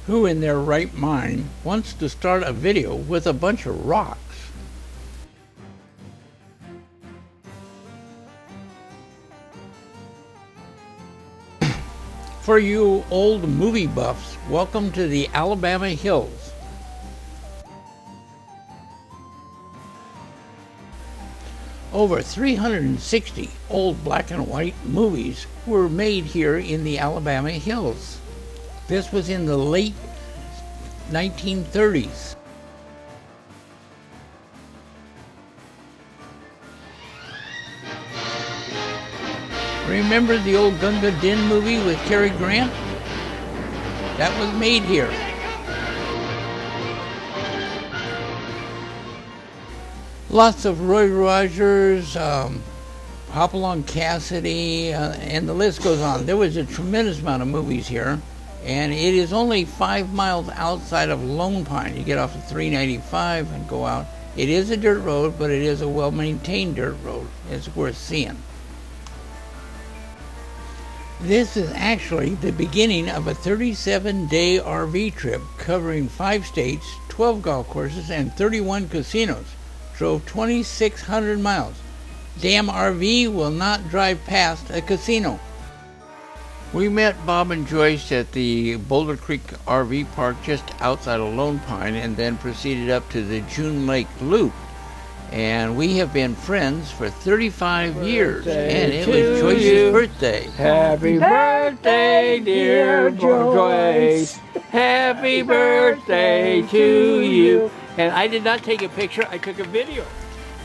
Who in their right mind wants to start a video with a bunch of rocks? For you old movie buffs, welcome to the Alabama Hills. Over 360 old black and white movies were made here in the Alabama Hills. This was in the late 1930s. Remember the old Gunga Din movie with Cary Grant? That was made here. Lots of Roy Rogers, Hopalong Cassidy, and the list goes on. There was a tremendous amount of movies here, and it is only 5 miles outside of Lone Pine. You get off of 395 and go out. It is a dirt road, but it is a well-maintained dirt road. It's worth seeing. This is actually the beginning of a 37-day RV trip covering 5 states, 12 golf courses, and 31 casinos. Drove 2,600 miles. Damn RV will not drive past a casino. We met Bob and Joyce at the Boulder Creek RV Park just outside of Lone Pine and then proceeded up to the June Lake Loop. And we have been friends for 35 years, and it was Joyce's birthday. Happy birthday, dear Joyce. Happy birthday to you. And I did not take a picture, I took a video.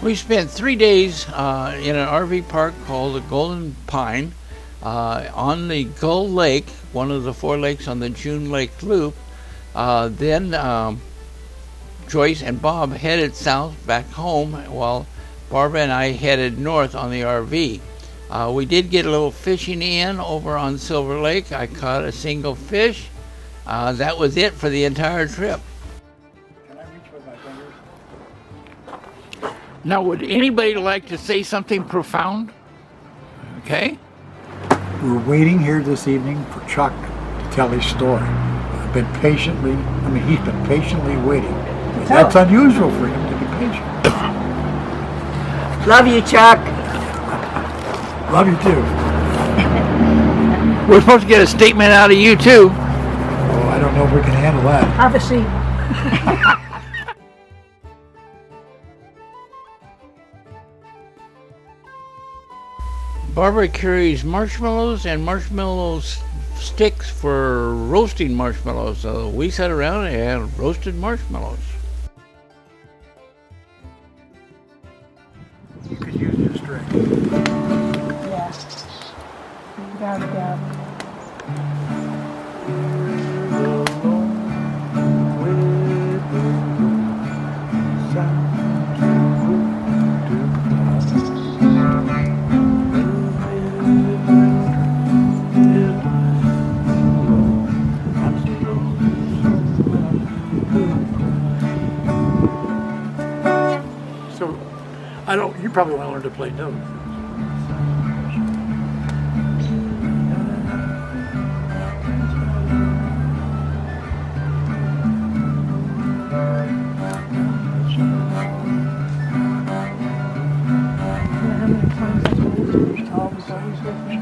We spent 3 days in an RV park called the Golden Pine on the Gull Lake, one of the 4 lakes on the June Lake Loop. Then Joyce and Bob headed south back home while Barbara and I headed north on the RV. We did get a little fishing in over on Silver Lake. I caught a single fish. That was it for the entire trip. Can I reach with my fingers? Now, would anybody like to say something profound? Okay. We're waiting here this evening for Chuck to tell his story. He's been patiently waiting. That's unusual for him to be patient. Love you, Chuck. Love you too. We're supposed to get a statement out of you too. Oh, I don't know if we can handle that. Have a seat. Barbara carries marshmallows and marshmallow sticks for roasting marshmallows. So we sat around and roasted marshmallows. You could use your string. Yeah. Without a doubt. So, you probably want to learn to play notes. How many times I told you Tom was always with me.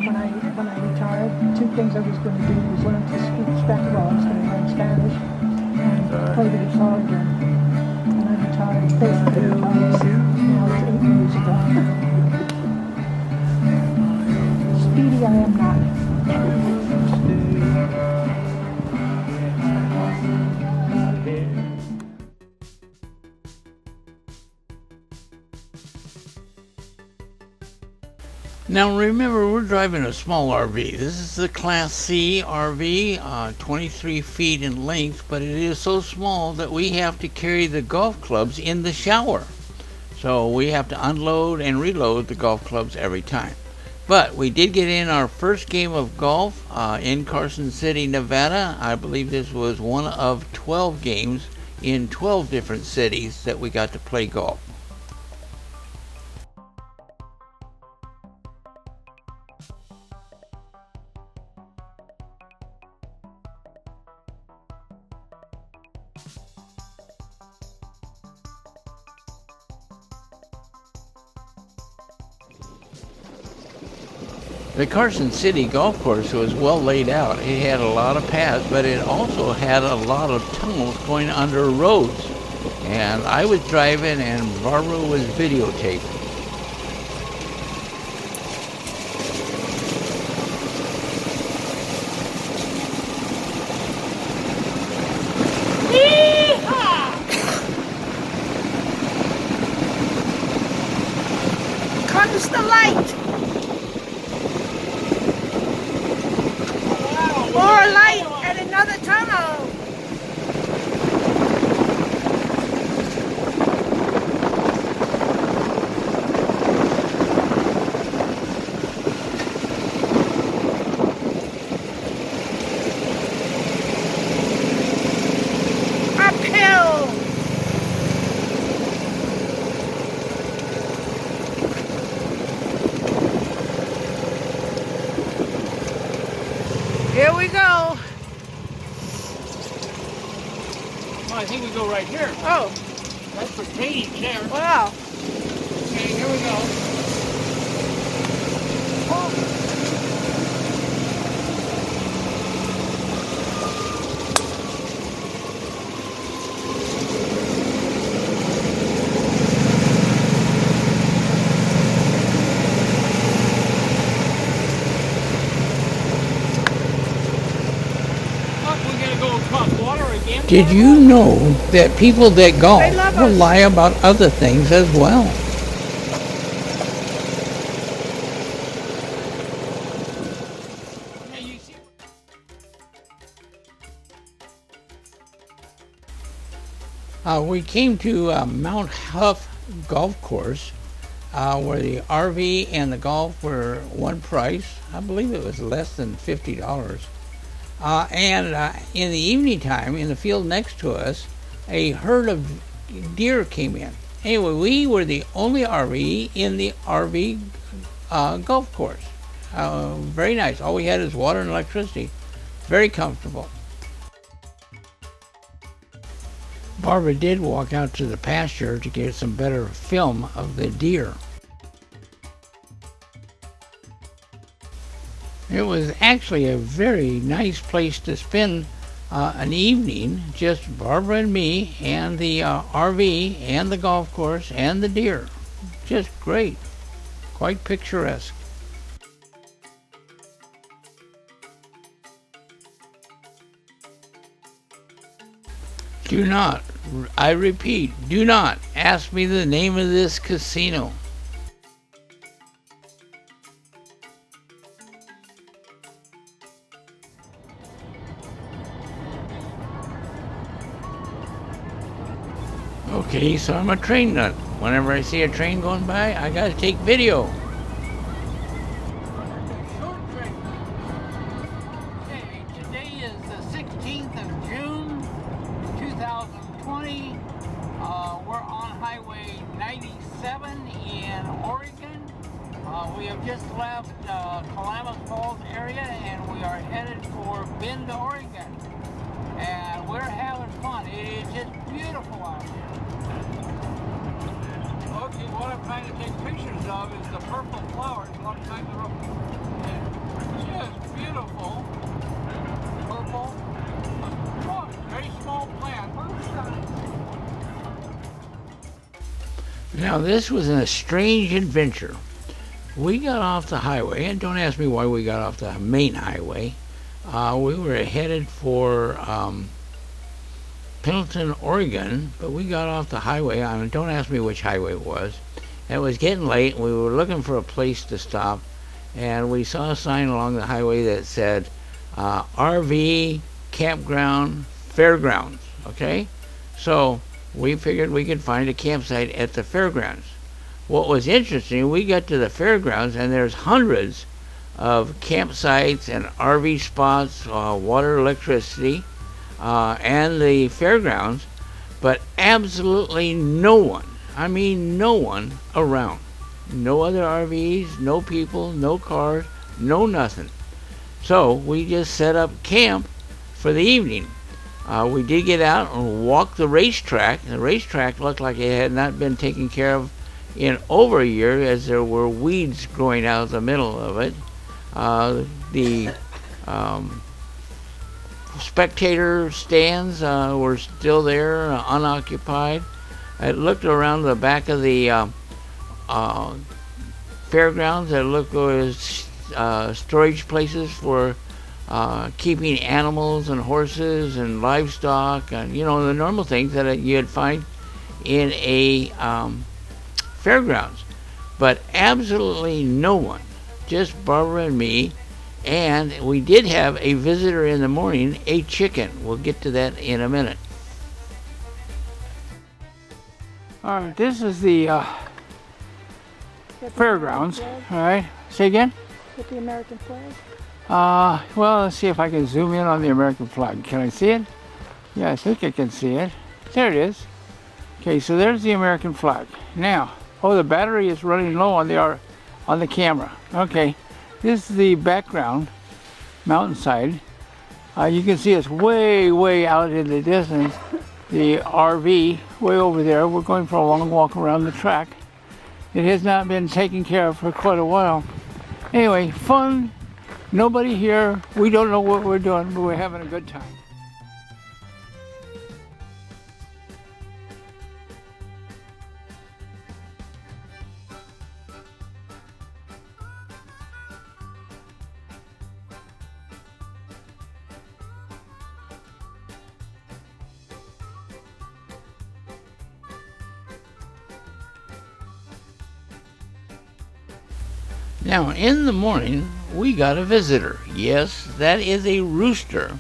When I retired, 2 things I was going to do was learn to speak Spanish. Well, I was going to learn Spanish and play the guitar again. And I retired basically now it's 8 years ago. Speedy I am not. Now remember, we're driving a small RV. This is the Class C RV, 23 feet in length, but it is so small that we have to carry the golf clubs in the shower. So we have to unload and reload the golf clubs every time. But we did get in our first game of golf in Carson City, Nevada. I believe this was one of 12 games in 12 different cities that we got to play golf. The Carson City golf course was well laid out. It had a lot of paths, but it also had a lot of tunnels going under roads. And I was driving and Barbara was videotaping. Comes the light. More light at another tunnel. Uphill. Here we go. Well, I think we go right here. Oh, That's for Katie there. wow. Okay, here we go. Look, we're gonna go across water again. Did you know that people that golf They love will us. lie about other things as well? Yeah, you see. We came to Mount Huff Golf Course, where the RV and the golf were one price. I believe it was less than $50. And in the evening time, in the field next to us, a herd of deer came in. Anyway, we were the only RV in the RV golf course. Very nice. All we had is water and electricity. Very comfortable. Barbara did walk out to the pasture to get some better film of the deer. It was actually a very nice place to spend an evening, just Barbara and me and the RV and the golf course and the deer. Just great. Quite picturesque. Do not, I repeat, do not ask me the name of this casino. Okay, so I'm a train nut. Whenever I see a train going by, I gotta take video. Okay, today is the 16th of June, 2020. We're on Highway 97 in Oregon. We have just left Klamath Falls area and we are headed for Bend, Oregon. And we're having fun. It is just beautiful out here. Okay, what I'm trying to take pictures of is the purple flowers. A lot of times they're just beautiful. Purple. Oh, very small plant. Now this was a strange adventure. We got off the highway, and don't ask me why we got off the main highway. We were headed for Pendleton, Oregon, but we got off the highway. Don't ask me which highway it was. It was getting late, and we were looking for a place to stop, and we saw a sign along the highway that said RV Campground Fairgrounds. Okay, so we figured we could find a campsite at the fairgrounds. What was interesting, we got to the fairgrounds, and there's hundreds of campsites and RV spots, water, electricity, and the fairgrounds, but absolutely no one, I mean no one around. No other RVs, no people, no cars, no nothing. So we just set up camp for the evening. We did get out and walk the racetrack. The racetrack looked like it had not been taken care of in over a year, as there were weeds growing out of the middle of it. The spectator stands were still there, unoccupied. I looked around the back of the fairgrounds. I looked at storage places for keeping animals and horses and livestock, and the normal things that you'd find in a fairgrounds. But absolutely no one, just Barbara and me. And we did have a visitor in the morning, a chicken. We'll get to that in a minute. All right, this is the fairgrounds. All right, say again? With the American flag? Well, let's see if I can zoom in on the American flag. Can I see it? Yeah, I think I can see it. There it is. Okay, so there's the American flag. Now, the battery is running low on the camera. Okay. This is the background, mountainside. You can see it's way, way out in the distance. The RV way over there. We're going for a long walk around the track. It has not been taken care of for quite a while. Anyway, fun. Nobody here. We don't know what we're doing, but we're having a good time. Now, in the morning, we got a visitor. Yes, that is a rooster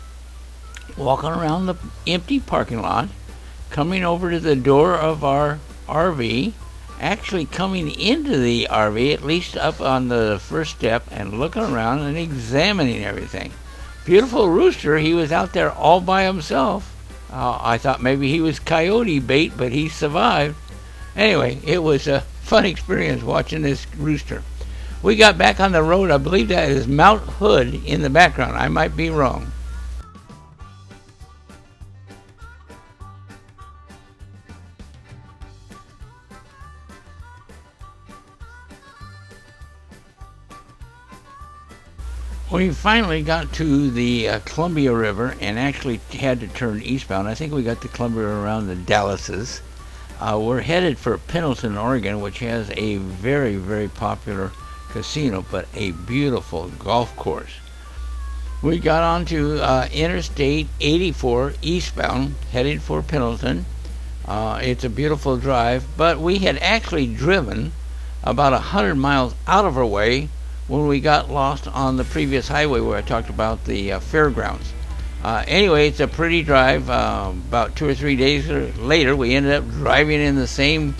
walking around the empty parking lot, coming over to the door of our RV, actually coming into the RV, at least up on the first step, and looking around and examining everything. Beautiful rooster. He was out there all by himself. I thought maybe he was coyote bait, but he survived. Anyway, it was a fun experience watching this rooster. We got back on the road. I believe that is Mount Hood in the background. I might be wrong. We finally got to the Columbia River and actually had to turn eastbound. I think we got to Columbia around the Dallases. We're headed for Pendleton, Oregon, which has a very, very popular casino, but a beautiful golf course. We got onto Interstate 84 eastbound, headed for Pendleton. It's a beautiful drive, but we had actually driven about 100 miles out of our way when we got lost on the previous highway where I talked about the fairgrounds. Anyway, it's a pretty drive. About 2 or 3 days later, we ended up driving on the same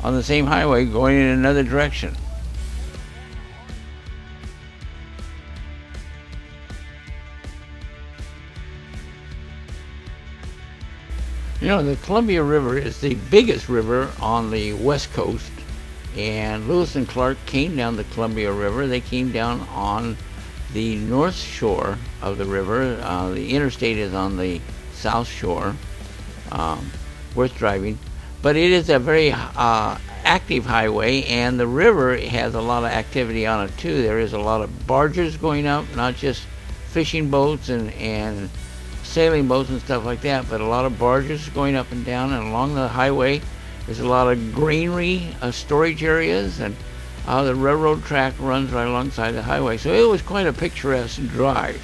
highway, going in another direction. The Columbia River is the biggest river on the west coast, and Lewis and Clark came down the Columbia River. They came down on the north shore of the river. The interstate is on the south shore, worth driving. But it is a very active highway, and the river has a lot of activity on it too. There is a lot of barges going up, not just fishing boats and sailing boats and stuff like that, but a lot of barges going up and down, and along the highway there's a lot of greenery, storage areas, and the railroad track runs right alongside the highway. So it was quite a picturesque drive.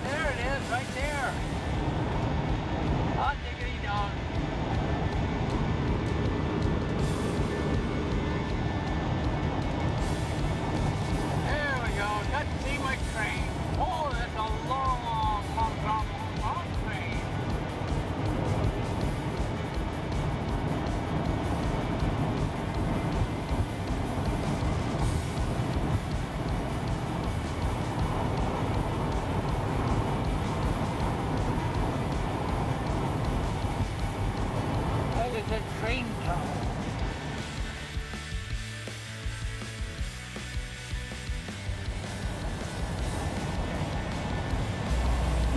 There it is, right there. Hot diggity dog. There we go. Got to see my train. Oh, that's a long train.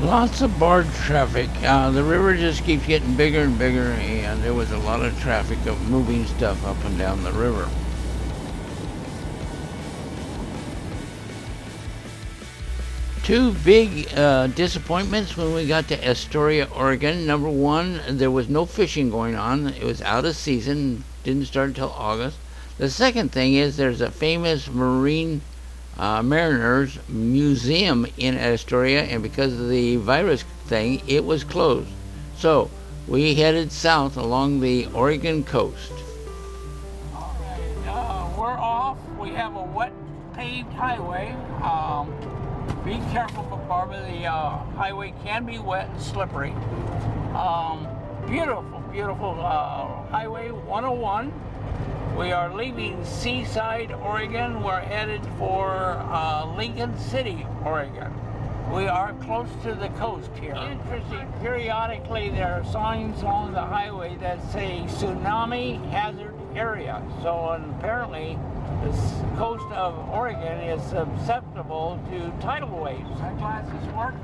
Lots of barge traffic. The river just keeps getting bigger and bigger, and there was a lot of traffic of moving stuff up and down the river. Two big disappointments when we got to Astoria, Oregon. Number one, there was no fishing going on. It was out of season, didn't start until August. The second thing is there's a famous mariners museum in Astoria, and because of the virus thing, it was closed. So we headed south along the Oregon coast. All right, we're off. We have a wet paved highway. Be careful, Barbara. The highway can be wet and slippery. Beautiful, beautiful Highway 101. We are leaving Seaside, Oregon. We're headed for Lincoln City, Oregon. We are close to the coast here. Interesting, periodically there are signs along the highway that say tsunami hazard area. So apparently this coast of Oregon is susceptible to tidal waves. Sunglasses work?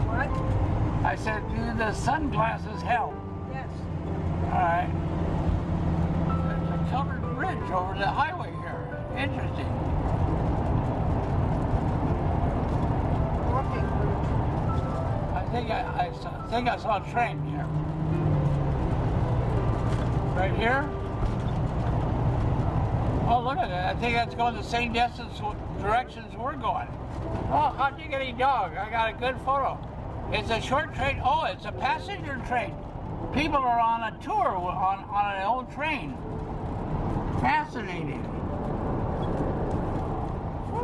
What? I said, do the sunglasses help? Yes. All right. There's a covered bridge over the highway here. Interesting. Walking route. I think I saw a train here. Right here? Oh, look at that. I think that's going the same directions we're going. Oh, how'd you get a dog? I got a good photo. It's a short train. Oh, it's a passenger train. People are on a tour on an old train. Fascinating.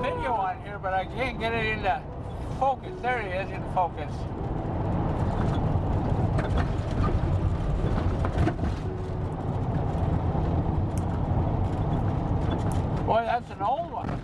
Video on here, but I can't get it into focus. There it is in focus. Boy, that's an old one.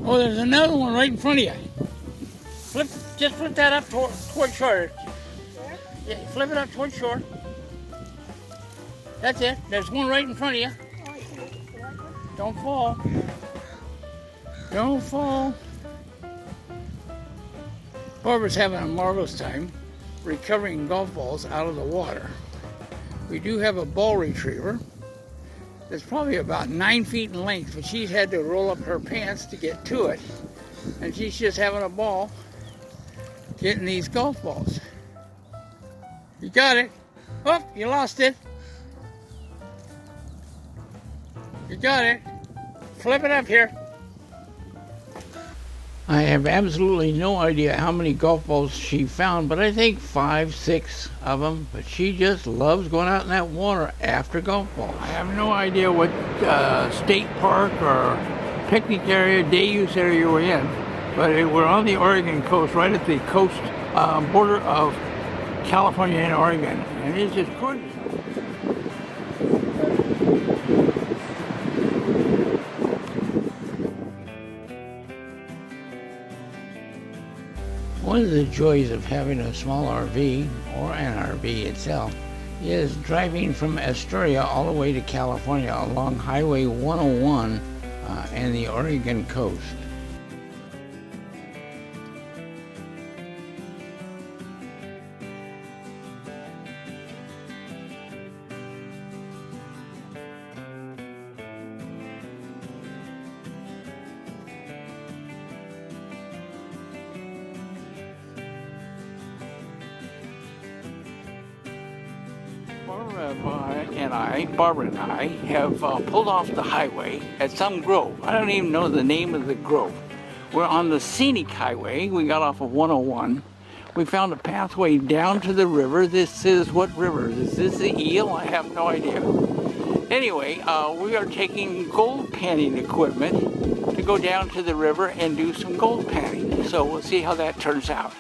Oh, there's another one right in front of you. Just flip that up toward shore. Yeah, flip it up toward shore. That's it. There's one right in front of you. Don't fall. Don't fall. Barbara's having a marvelous time recovering golf balls out of the water. We do have a ball retriever that's probably about 9 feet in length, but she's had to roll up her pants to get to it. And she's just having a ball getting these golf balls. You got it. Oh, you lost it. You got it. Flip it up here. I have absolutely no idea how many golf balls she found, but I think 5, 6 of them. But she just loves going out in that water after golf balls. I have no idea what state park or picnic area, day use area we're in, But we're on the Oregon coast, right at the coast border of California and Oregon, and it's just gorgeous. One of the joys of having a small RV, or an RV itself, is driving from Astoria all the way to California along Highway 101 and the Oregon coast. Barbara and I have pulled off the highway at some grove. I don't even know the name of the grove. We're on the scenic highway. We got off of 101. We found a pathway down to the river. This is what river? Is this the Eel? I have no idea. Anyway, we are taking gold panning equipment to go down to the river and do some gold panning. So we'll see how that turns out.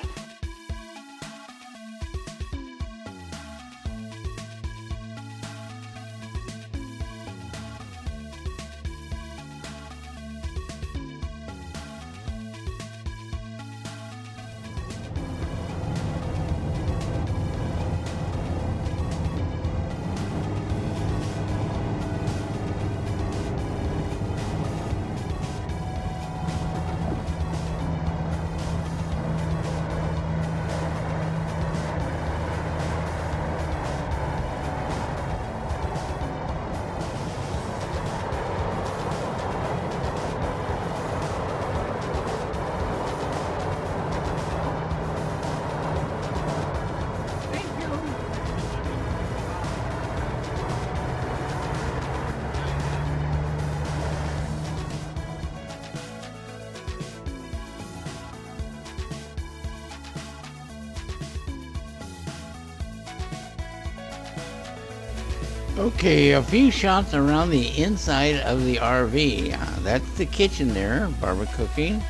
Okay, a few shots around the inside of the RV. That's the kitchen there, Barbara cooking.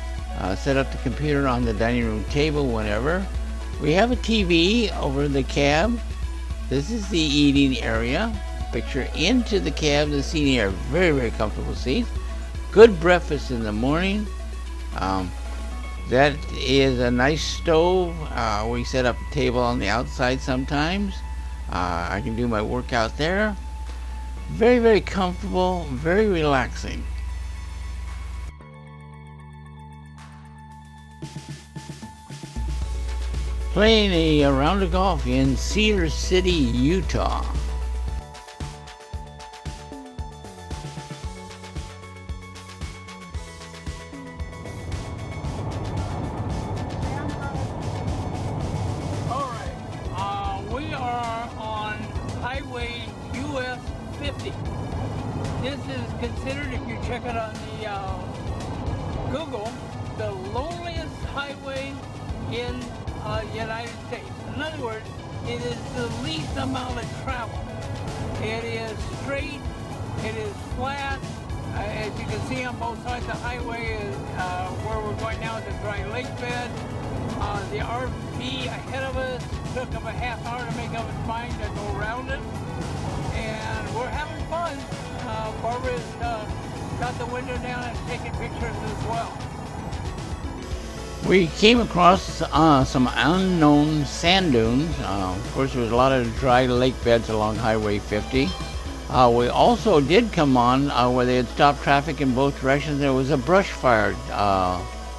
Set up the computer on the dining room table whenever. We have a TV over the cab. This is the eating area. Picture into the cab. The seating are very, very comfortable seats. Good breakfast in the morning. That is a nice stove. We set up a table on the outside sometimes. I can do my workout there. Very, very comfortable, very relaxing. Playing a round of golf in Cedar City, Utah. We are on Highway US 50. This is considered, if you check it on the Google, the loneliest highway in the United States. In other words, it is the least amount of travel. It is straight, it is flat. As you can see on both sides of the highway is where we're going now is a dry lake bed. The RV ahead of us took about a half hour to make up its mind to go around it. And we're having fun. Barbara's got the window down and taking pictures as well. We came across some unknown sand dunes. Of course, there was a lot of dry lake beds along Highway 50. We also did come on where they had stopped traffic in both directions. There was a brush fire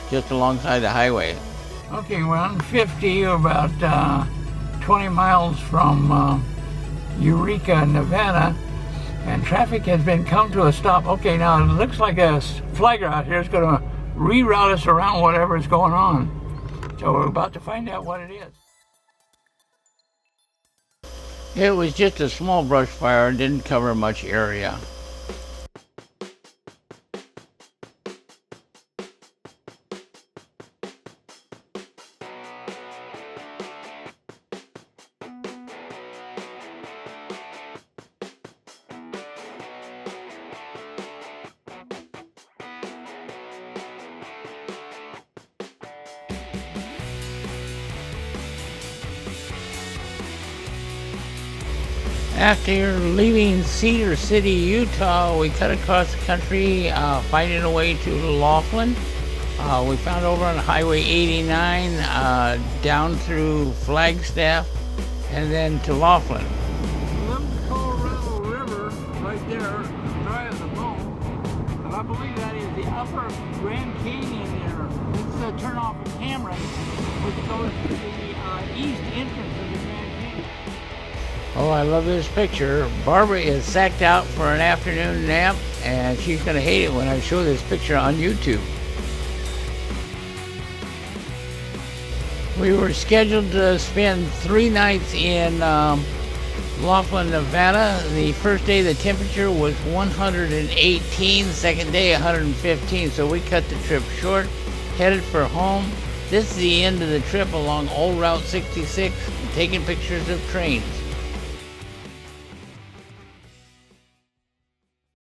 just alongside the highway. Okay, we're on 50, we're about 20 miles from Eureka, Nevada, and traffic has been come to a stop. Okay, now it looks like a flagger out here is going to reroute us around whatever is going on. So we're about to find out what it is. It was just a small brush fire, it didn't cover much area. After leaving Cedar City, Utah, we cut across the country, finding a way to Laughlin. We found over on Highway 89, down through Flagstaff, and then to Laughlin. Little Colorado River right there, dry as a bone. And I believe that is the upper Grand Canyon there. Let's turn off the camera, which goes to the east entrance of the Grand Canyon. Oh, I love this picture. Barbara is sacked out for an afternoon nap, and she's going to hate it when I show this picture on YouTube. We were scheduled to spend 3 nights in Laughlin, Nevada. The first day the temperature was 118, second day 115, so we cut the trip short, headed for home. This is the end of the trip along Old Route 66, taking pictures of trains.